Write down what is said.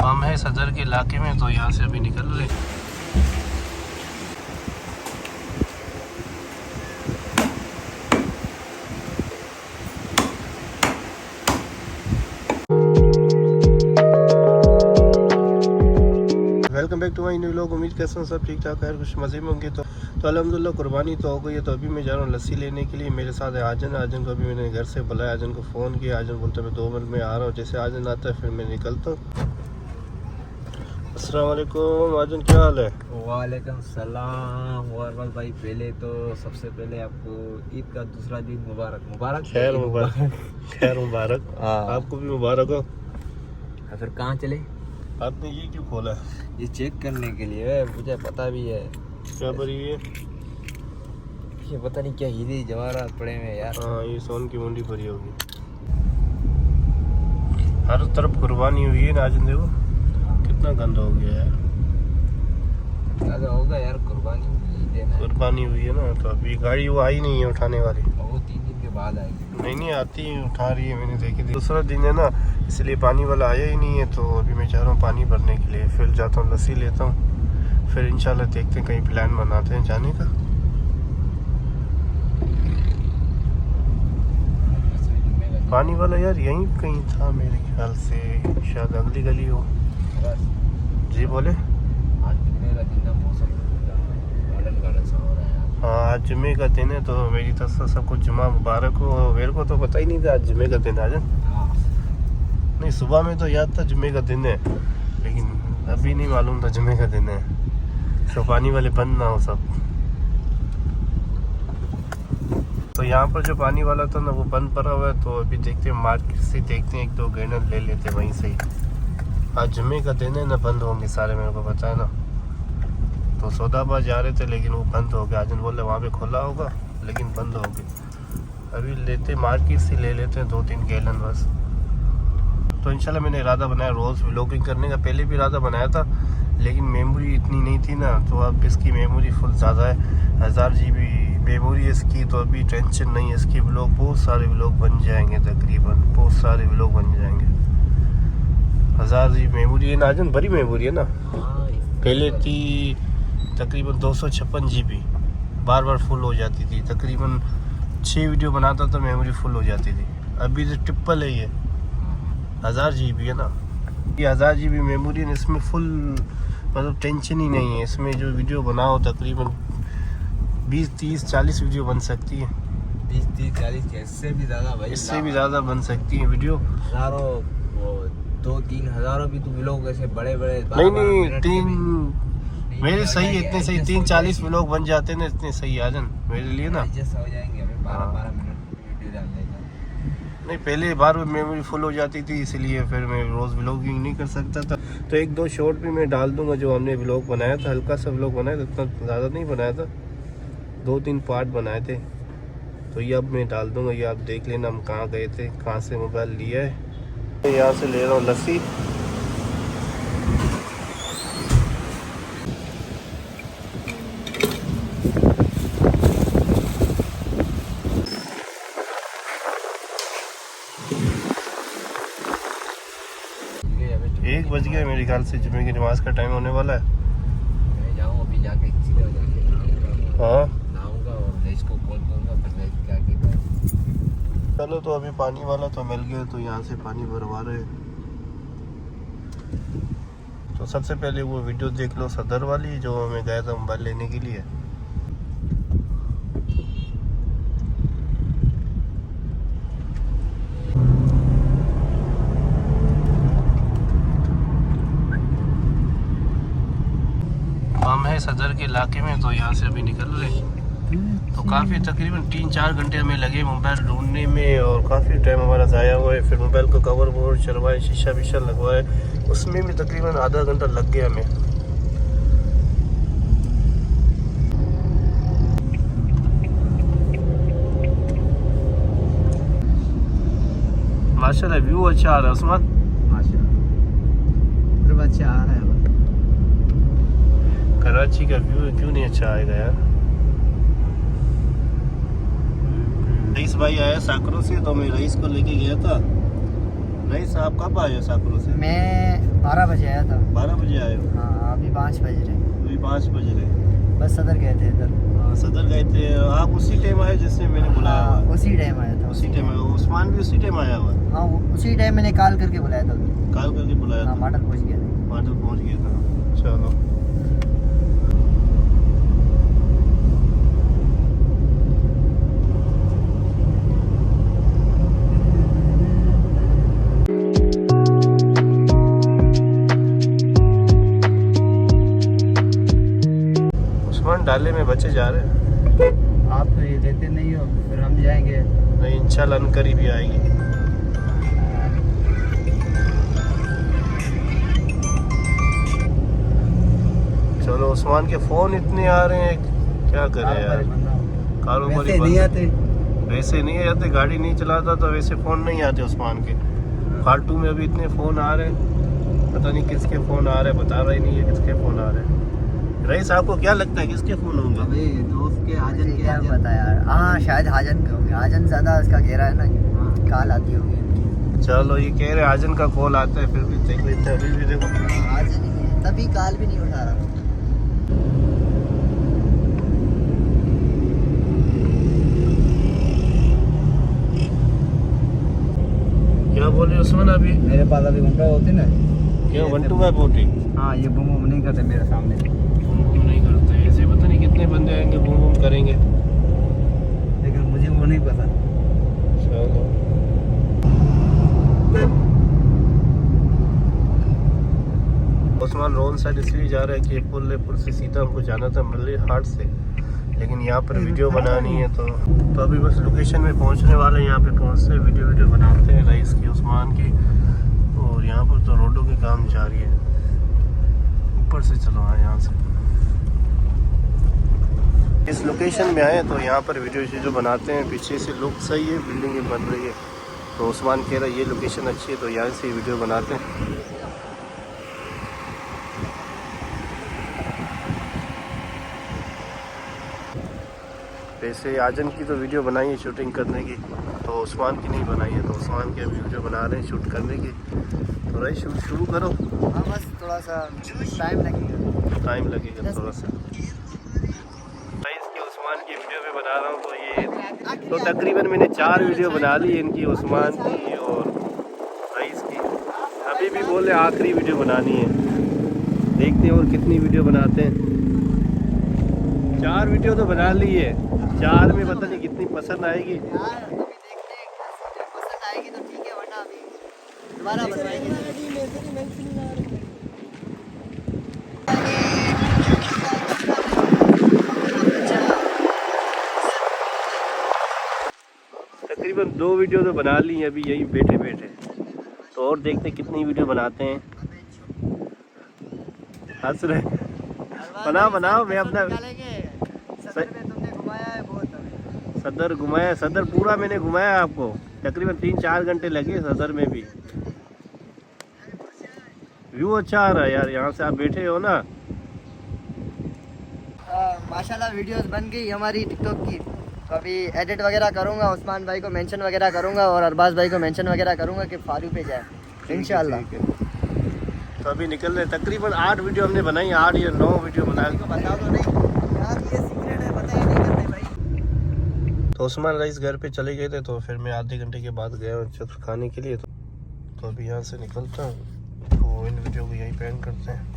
हम है सदर के इलाके में, तो यहाँ से अभी निकल रहे। Welcome back to my new vlog. उम्मीद करता हूँ सब ठीक ठाक है, कुछ मज़े में होंगे। तो अल्हम्दुलिल्लाह कुर्बानी तो हो गई है। तो अभी मैं जा रहा हूँ लस्सी लेने के लिए। मेरे साथ है आजन को अभी मैंने घर से बुलाया, आजन को फ़ोन किया। आजन बोलता मैं 2 मिनट में आ रहा हूँ। जैसे आजन आता है फिर मैं निकलता हूँ। अस्सलाम वालेकुम आजन, क्या हाल है? वालेकुम सलाम वरहमतुल्लाह भाई। पहले तो सबसे पहले आपको ईद का दूसरा दिन मुबारक। खैर मुबारक आपको भी मुबारक हो। फिर कहाँ चले? आपने ये क्यों खोला है? ये चेक करने के लिए, मुझे पता भी है। क्या भरी है? ये पता नहीं क्या हीरे जवाहरात पड़े हुए यार। हाँ, ये सोन की मुंडी भरी होगी। हर तरफ कुर्बानी हुई है ना आजन, देखो कितना गंदा हो गया यार। ज़्यादा होगा यार, कुर्बानी हुई है ना। तो अभी गाड़ी वो आई नहीं है उठाने वाली। वो 3 दिन के बाद आएगी। नहीं आती, उठा रही है, मैंने देखी थी। दूसरा दिन है ना, इसलिए पानी वाला आया ही नहीं है। तो अभी मैं जा रहा हूँ पानी भरने के लिए। फिर जाता हूँ लस्सी लेता हूँ, फिर इंशाल्लाह देखते हैं, कहीं प्लान बनाते हैं जाने का। पानी वाला यार यहीं कहीं था मेरे ख्याल से, शायद अगली गली हो। जी बोले। आज जुम्मे का दिन, मौसम गार्डन सा हो रहा है। हाँ, आज जुम्मे का दिन है, तो मेरी तरफ से सबको जुम्मा मुबारक हो। मेरे को तो पता ही नहीं था आज जुम्मे का दिन है। आज नहीं, सुबह में तो याद था जुम्मे का दिन है, लेकिन अभी नहीं मालूम था जुम्मे का दिन है। तो पानी वाले बंद ना हो सब। तो यहाँ पर जो पानी वाला था ना वो बंद पड़ा हुआ है। तो अभी देखते हैं, मार्केट से देखते हैं, 1-2 गैलन ले लेते हैं वहीं से ही। आज जुम्मे का दिन है ना, बंद होंगे सारे, मेरे को पता है ना। तो सौदाबाद जा रहे थे लेकिन वो बंद हो गया। आजन बोले वहाँ पे खुला होगा, लेकिन बंद हो गया। अभी लेते मार्केट से ले लेते हैं 2-3 गैलन बस। तो इंशाल्लाह मैंने इरादा बनाया रोज़ व्लॉगिंग करने का। पहले भी इरादा बनाया था, लेकिन मेमोरी इतनी नहीं थी ना। तो अब इसकी मेमोरी फुल ज़्यादा है, 1000 GB मेमोरी है इसकी। तो अभी टेंशन नहीं है इसकी। व्लॉग बहुत सारे व्लॉग बन जाएंगे, तकरीबन बहुत सारे व्लॉग बन जाएंगे। 1000 GB मेमोरी है ना आजन, बड़ी मेमोरी है ना। पहले थी तकरीबन 256 GB, बार फुल हो जाती थी। तकरीबन 6 वीडियो बनाता था, मेमोरी फुल हो जाती थी। अभी तो ट्रिपल है, ये 1000 GB है ना। ये 1000 GB मेमोरी है, इसमें फुल मतलब टेंशन ही नहीं है। इसमें जो वीडियो बनाओ तकरीबन 20-30-40 वीडियो बन सकती है। 20-30-40, इससे भी ज़्यादा भाई, इससे भी ज़्यादा बन सकती है वीडियो। हज़ारों, 2-3 हज़ारों भी तो व्लॉग ऐसे बड़े नहीं 3 मेरे सही है, इतने सही 30-40 व्लॉग बन जाते हैं ना, इतने सही आजन मेरे लिए ना। एडजस्ट हो जाएंगे, हमें 12-12 मिनट की वीडियो डाल देगा। नहीं, पहले बार मेमोरी फुल हो जाती थी, इसलिए फिर मैं रोज़ व्लॉगिंग नहीं कर सकता था। तो 1-2 शॉर्ट भी मैं डाल दूंगा जो हमने व्लॉग बनाया था। हल्का सा व्लॉग बनाया था, इतना ज़्यादा नहीं बनाया था, 2-3 पार्ट बनाए थे। तो ये अब मैं डाल दूंगा, ये आप देख लेना हम कहाँ गए थे, कहाँ से मोबाइल लिया है। तो यहाँ से ले रहा हूँ लस्सी। एक बज गया मेरे ख्याल से, जुम्मे की नमाज का टाइम होने वाला है। मैं जाऊँ अभी जाके सीधा जाके हाँ, नहाऊंगा और इसको कॉल करूँगा, फिर क्या कहता। चलो, तो अभी पानी वाला तो मिल गया, तो यहाँ से पानी भरवा रहे हैं। तो सबसे पहले वो वीडियो देख लो सदर वाली, जो मैं गया था मोबाइल लेने के लिए। हम है सदर के इलाके में, तो यहाँ से अभी निकल रहे। तो काफ़ी तकरीबन 3-4 घंटे हमें लगे मोबाइल ढूंढने में, और काफ़ी टाइम हमारा ज़ाया हुआ है। फिर मोबाइल को कवर ववर चलवाए, शीशा विशा लगवाए, उसमें भी तकरीबन आधा घंटा लग गया हमें। माशाल्लाह व्यू अच्छा आ रहा है उस्मान। माशाल्लाह अच्छा आ रहा है। कराची का व्यू क्यों नहीं अच्छा आएगा यार। रईस भाई आया साकरों से, तो मैं रईस को लेके गया था। रईस, आप कब आए हो साकरों से? मैं 12 बजे आया आए हो? हाँ अभी 5 बज रहे हैं। अभी 5 बज रहे। बस सदर गए थे इधर। हाँ, सदर गए थे आप? उसी टाइम आए जिसने मैंने बुलाया हाँ, हुआ? उसी टाइम आया था। उसी टाइम आया। उस्मान भी उसी टाइम आया हुआ? हाँ उसी टाइम मैंने कॉल करके बुलाया था। कॉल करके बुलाया हाँ था? मॉडल पहुँच गया था। मॉडल पहुंच गया था। चलो उस्मान डाले में बचे जा रहे हैं। आप तो ये देते नहीं हो, फिर हम जाएंगे। नहीं इंशाल्लाह अनकरी भी आएगी। चलो उस्मान के फोन इतने आ रहे हैं, क्या करे यार। कारोबारी वैसे नहीं आते। वैसे नहीं आते, गाड़ी नहीं चलाता तो वैसे फोन नहीं आते उस्मान के। फालतू में अभी इतने फोन आ रहे हैं, पता नहीं किसके फोन आ रहे हैं, बता रहा ही नहीं है किसके फोन आ रहे हैं। रईस आपको क्या लगता है किसके फोन होंगे? अबे दोस्त के हाजन के क्या हाजन। पता यार। हाँ शायद हाजन के होंगे। हाजन ज्यादा उसका गहरा है ना, हाँ। कॉल आती होगी। चलो ये कह रहे आजन का कॉल आता है, फिर भी देख लेते हैं। अभी भी देखो हाजन ही है, तभी कॉल भी नहीं उठा रहा। क्या बोले उस्मान अभी? मेरे पास अभी घंटा होती ना। क्या 1 2 5 40 हाँ ये बूम बूम नहीं करते मेरे सामने। क्यों नहीं करते? ऐसे पता नहीं कितने बंदे आएंगे बूम बूम करेंगे। लेकिन मुझे वो नहीं पता। चलो उस्मान रोड साइड इसलिए जा रहा है कि पुल से सीधा हमको जाना था मल्ली हाट से, लेकिन यहाँ पर वीडियो बनानी है तो अभी बस लोकेशन में पहुँचने वाले हैं। यहाँ पे पहुँचते हैं, वीडियो बनाते हैं रईस की, उस्मान की। और यहाँ पर तो रोडों के काम जारी है। ऊपर से चलो हाँ यहाँ से इस लोकेशन में आए तो यहाँ पर वीडियो बनाते हैं। पीछे से लुक सही है, बिल्डिंग बन रही है, तो उस्मान कह रहा है ये लोकेशन अच्छी है तो यहाँ से वीडियो बनाते हैं। वैसे आजन की तो वीडियो बनाई है शूटिंग करने की, तो उस्मान की नहीं बनाई है, तो उस्मान की अभी वीडियो बना रहे हैं शूट करने की। तो रही शूट शुरू करो। हाँ बस थोड़ा सा टाइम लगेगा। टाइम लगेगा थोड़ा सा। भाई इसकी उस्मान की वीडियो में बना रहा हूँ तो ये तो तकरीबन मैंने 4 वीडियो बना ली इनकी, उस्मान की और रईस की। अभी भी बोले आखिरी वीडियो बनानी है, देखते हैं और कितनी वीडियो बनाते हैं। 4 वीडियो तो बना ली है, 4 में पता नहीं कितनी पसंद आएगी। यार अभी देखते हैं, पसंद आएगी तो ठीक है, वरना अभी दोबारा बनवाएंगे। तकरीबन 2 वीडियो तो बना ली हैं अभी यही बैठे बैठे, तो और देखते हैं कितनी वीडियो बनाते हैं। हंस रहे बनाओ मैं अपना तुमने घुमाया है बहुत। सदर घुमाया, सदर पूरा मैंने घुमाया आपको, तकरीबन 3-4 घंटे लगे सदर में भी। व्यू अच्छा आ रहा है यार, यहाँ से आप बैठे हो ना। माशाल्लाह वीडियोस बन गई हमारी टिकटॉक की। तो अभी एडिट वगैरह करूँगा, उस्मान भाई को मेंशन वगैरह करूँगा और अरबाज भाई को मेंशन वगैरह करूँगा कि फारू पे जाए इंशाल्लाह। तो अभी निकल रहे, तकरीबन 8 वीडियो हमने बनाई, 8 या 9 वीडियो बनाई। बताओ तो नहीं यार, ये सीक्रेट है, पता ही नहीं करते भाई। तो उस्मान रईस घर पे चले गए थे, तो फिर मैं आधे घंटे के बाद गया चिप्स खाने के लिए। तो अभी यहाँ से निकलता हूँ, तो इन वीडियो को यहीं पे एंड करते हैं।